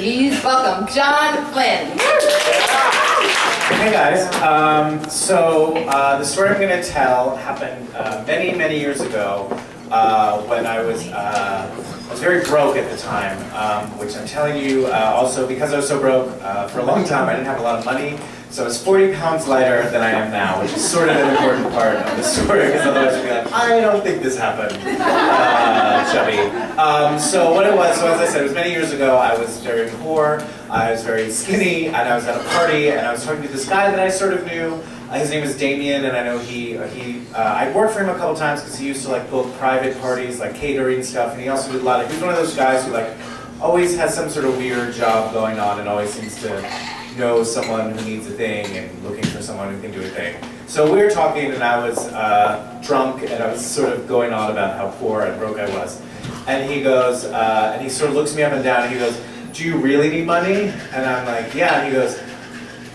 Please welcome John Flynn. Hey guys, the story I'm going to tell happened many, many years ago when I was very broke at the time, which I'm telling you also because I was so broke for a long time I didn't have a lot of money, so I was 40 pounds lighter than I am now, which is sort of an important part of the story because otherwise you'd be like, I don't think this happened, chubby. So what it was, so as I said, it was many years ago. I was very poor, I was very skinny, and I was at a party, and I was talking to this guy that I sort of knew. His name was Damien, and I know I worked for him a couple times because he used to like book private parties, like catering stuff, and he also did he was one of those guys who like always has some sort of weird job going on and always seems to know someone who needs a thing and looking for someone who can do a thing. So we were talking, and I was drunk, and I was sort of going on about how poor and broke I was. And he goes, and he sort of looks me up and down, and he goes, do you really need money? And I'm like, yeah. And he goes,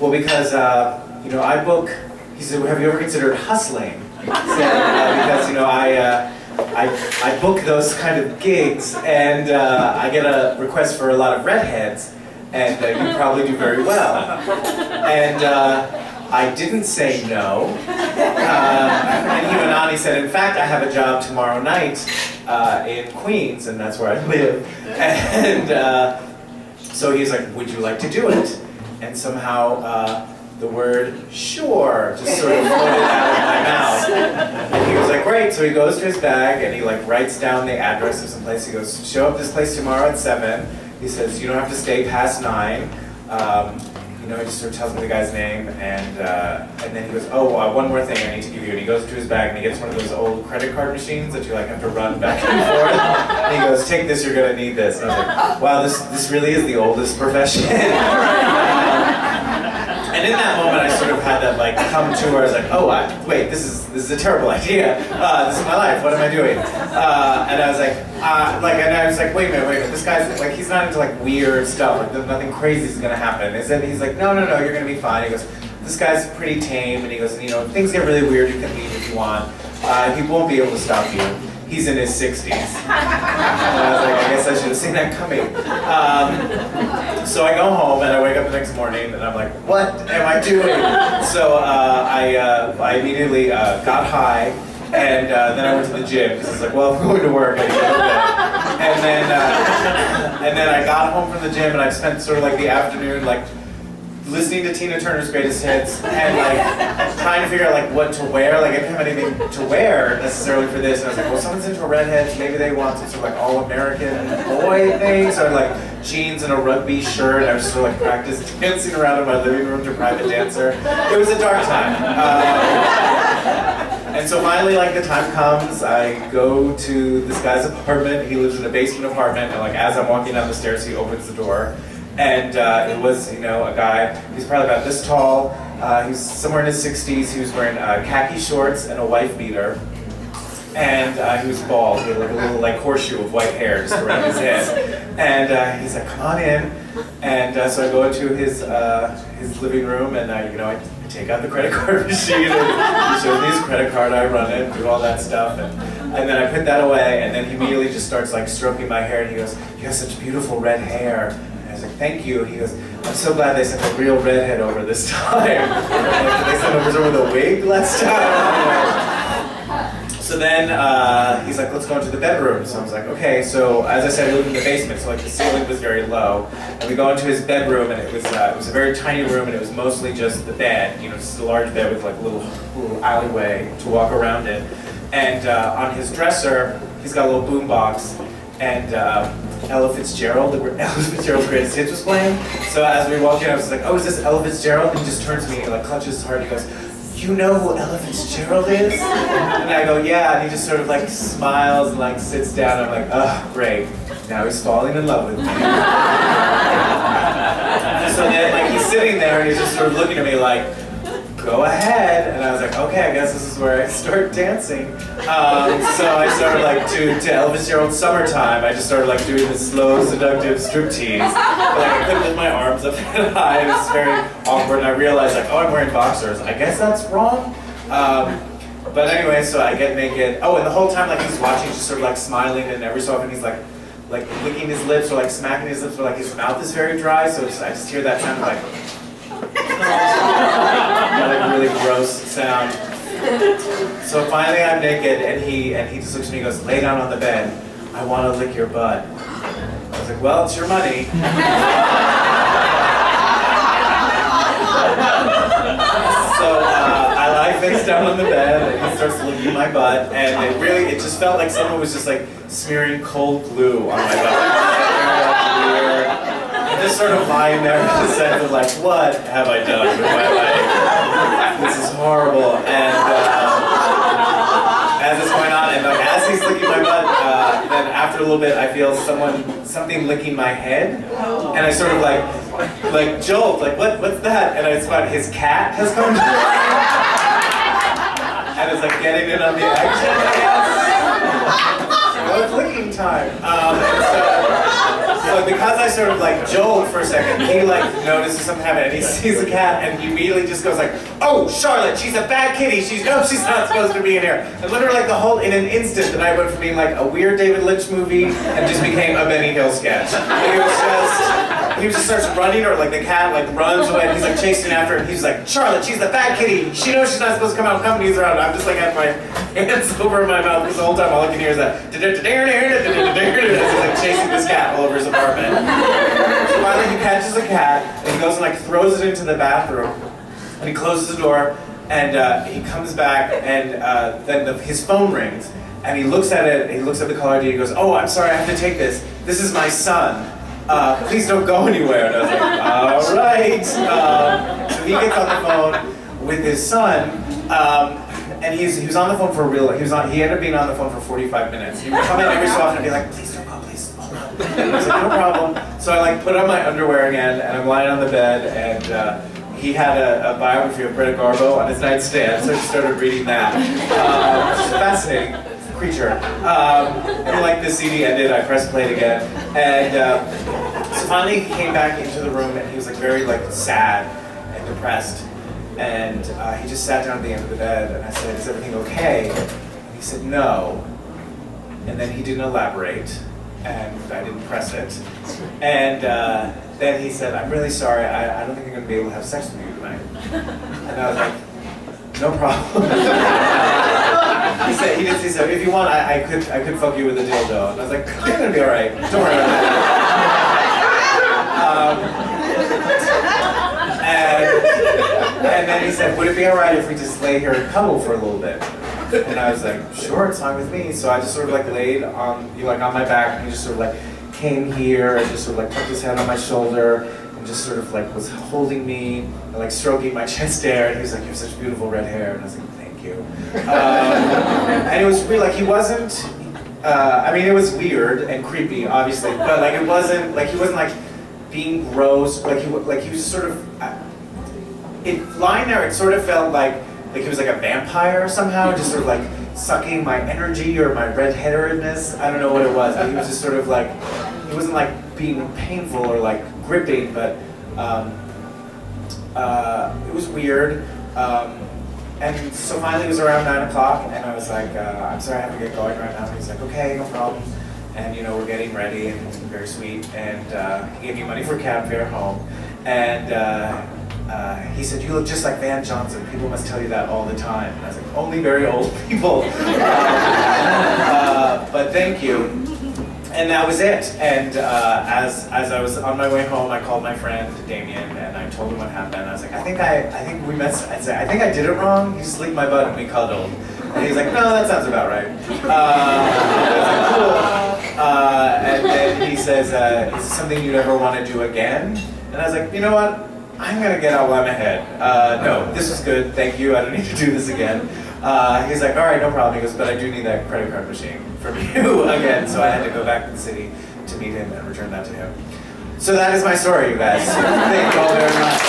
well, because, I book, he said, have you ever considered hustling? He said, because, I book those kind of gigs, and I get a request for a lot of redheads, and you probably do very well. And I didn't say no. And he went on, he said, in fact, I have a job tomorrow night in Queens, and that's where I live. And so he's like, would you like to do it? And somehow the word sure just sort of floated out of my mouth. And he was like, great. So he goes to his bag and he like writes down the address of some place. He goes, show up this place tomorrow at 7. He says, you don't have to stay past 9. He just sort of tells me the guy's name, and then he goes, oh, one more thing I need to give you. And he goes to his bag and he gets one of those old credit card machines that you like have to run back and forth. And he goes, take this, you're gonna need this. And I was like, wow, this really is the oldest profession. And in that moment, I sort of had that like come to where I was like, oh, wait, this is a terrible idea. This is my life. What am I doing? And I was like, wait a minute. This guy's like, he's not into like weird stuff. Like, nothing crazy is gonna happen. He's like, no, you're gonna be fine. He goes, this guy's pretty tame, and he goes, if things get really weird, you can leave if you want. He won't be able to stop you. He's in his 60s. And I was like, I guess I should have seen that coming. So I go home and I wake up the next morning and I'm like, what am I doing? So I immediately got high, and then I went to the gym because I was like, well, I'm going to work, I need to go to bed. And then I got home from the gym and I spent sort of like the afternoon like listening to Tina Turner's greatest hits and like trying to figure out like what to wear. Like I didn't have anything to wear necessarily for this, and I was like, well, someone's into redheads, maybe they want some sort of like all-American boy thing. So I had like jeans and a rugby shirt, and I was sort of like practice dancing around in my living room to private dancer. It was a dark time. And so finally, like the time comes, I go to this guy's apartment. He lives in a basement apartment, and like as I'm walking down the stairs, he opens the door. And it was, a guy, he's probably about this tall, he was somewhere in his 60s, he was wearing khaki shorts and a wife beater, and he was bald, he had like a little like horseshoe of white hair just around his head. And he's like, come on in. And so I go into his living room, and I take out the credit card machine, and he shows me his credit card, I run it, do all that stuff, and then I put that away, and then he immediately just starts like stroking my hair, and he goes, you have such beautiful red hair. I was like, thank you. He goes, I'm so glad they sent a real redhead over this time. They sent over someone with a wig last time. So then he's like, let's go into the bedroom. So I was like, okay. So as I said, he lived in the basement, so like the ceiling was very low. And we go into his bedroom, and it was a very tiny room, and it was mostly just the bed. Just a large bed with like a little alleyway to walk around it. And on his dresser, he's got a little boom box, and Ella Fitzgerald's greatest hits was playing. So as we walked in, I was like, oh, is this Ella Fitzgerald? And he just turns to me and like clutches his heart and he goes, you know who Ella Fitzgerald is? And I go, yeah, and he just sort of like smiles and like sits down, and I'm like, oh, great, now he's falling in love with me. So then like he's sitting there and he's just sort of looking at me like, go ahead. And I was like, okay, I guess this is where I start dancing. So I started like to Ella Fitzgerald's Summertime. I just started like doing this slow, seductive striptease. But like I couldn't lift my arms up that high. It was very awkward, and I realized like, oh, I'm wearing boxers. I guess that's wrong. But anyway, so I get naked. Oh, and the whole time like he's watching, just sort of like smiling, and every so often he's like, like licking his lips or like smacking his lips, or like his mouth is very dry, so I just hear that sound like a really gross sound. So finally I'm naked, and he just looks at me and goes, lay down on the bed. I want to lick your butt. I was like, well, it's your money. So I lie face down on the bed, and he starts licking my butt, and it just felt like someone was just like smearing cold glue on my butt. I'm just sort of lying there in the sense of like, what have I done with my life? This is horrible. And as it's going on, and like as he's licking my butt, then after a little bit, I feel something licking my head, and I sort of like jolt, like what's that? And I spot his cat has come to and it's like getting in on the action, I guess. Well, it's licking time. So because I sort of like jolt for a second, he like notices something happening, and he sees the cat, and he immediately just goes like, "Oh, Charlotte, she's a bad kitty. She's not supposed to be in here." And literally like in an instant, the night went from being like a weird David Lynch movie and just became a Benny Hill sketch. Like, he just starts running, or like the cat like runs away, and he's like chasing after him. He's like, "Charlotte, she's the bad kitty. She knows she's not supposed to come out. Company's around." I'm just like have my hands over my mouth because the whole time all I can hear is that as he's like chasing this cat all over his apartment. So finally he catches the cat, and he goes and like throws it into the bathroom, and he closes the door, and he comes back, and then his phone rings, and he looks at it, and he looks at the caller ID, and he goes, "Oh, I'm sorry, I have to take this. This is my son. Please don't go anywhere." And I was like, all right. So he gets on the phone with his son, and he was on the phone for he ended up being on the phone for 45 minutes. He would come in every so often and be like, "Please don't go, please, hold on." I was like, "No problem." So I like put on my underwear again, and I'm lying on the bed, and he had a biography of Greta Garbo on his nightstand, so I just started reading that. Which is fascinating creature. And like the CD ended, I pressed play again, and so finally he came back into the room, and he was like very like sad and depressed, and he just sat down at the end of the bed, and I said, "Is everything okay?" And he said, "No," and then he didn't elaborate, and I didn't press it, and then he said, "I'm really sorry, I don't think I'm going to be able to have sex with you tonight." And I was like, "No problem." He did say, "So if you want, I could fuck you with a dildo." And I was like, "You're gonna be all right. Don't worry about that." And then he said, "Would it be all right if we just lay here and cuddle for a little bit?" And I was like, "Sure, it's fine with me." So I just sort of like laid on my back, and he just sort of like came here and just sort of like tucked his head on my shoulder and just sort of like was holding me and like stroking my chest hair. And he was like, "You have such beautiful red hair." And I was like, "Thank you." And it was weird, like he wasn't, I mean it was weird and creepy obviously, but like it wasn't, like he wasn't like being gross, like he was just sort of, lying there it sort of felt like he was like a vampire somehow, just sort of like sucking my energy or my red-headedness, I don't know what it was, he was just sort of like, he wasn't like being painful or like gripping, but it was weird. And so finally it was around 9 o'clock, and I was like, "I'm sorry, I have to get going right now." And he's like, "Okay, no problem." And we're getting ready, and it's very sweet. And he gave me money for cab fare home. And he said, "You look just like Van Johnson. People must tell you that all the time." And I was like, "Only very old people." But thank you. And that was it. And as I was on my way home, I called my friend Damien, and I told him what happened. I was like, I think we messed. I said, "I think I did it wrong. He just licked my butt and we cuddled." And he's like, "No, that sounds about right." I was like, "Cool." And then he says, "Is this something you'd ever want to do again?" And I was like, "You know what? I'm gonna get out while I'm ahead. No, this was good. Thank you. I don't need to do this again." He's like, "All right, no problem." He goes, "But I do need that credit card machine from you again." So I had to go back to the city to meet him and return that to him. So that is my story, you guys. Thank you all very much.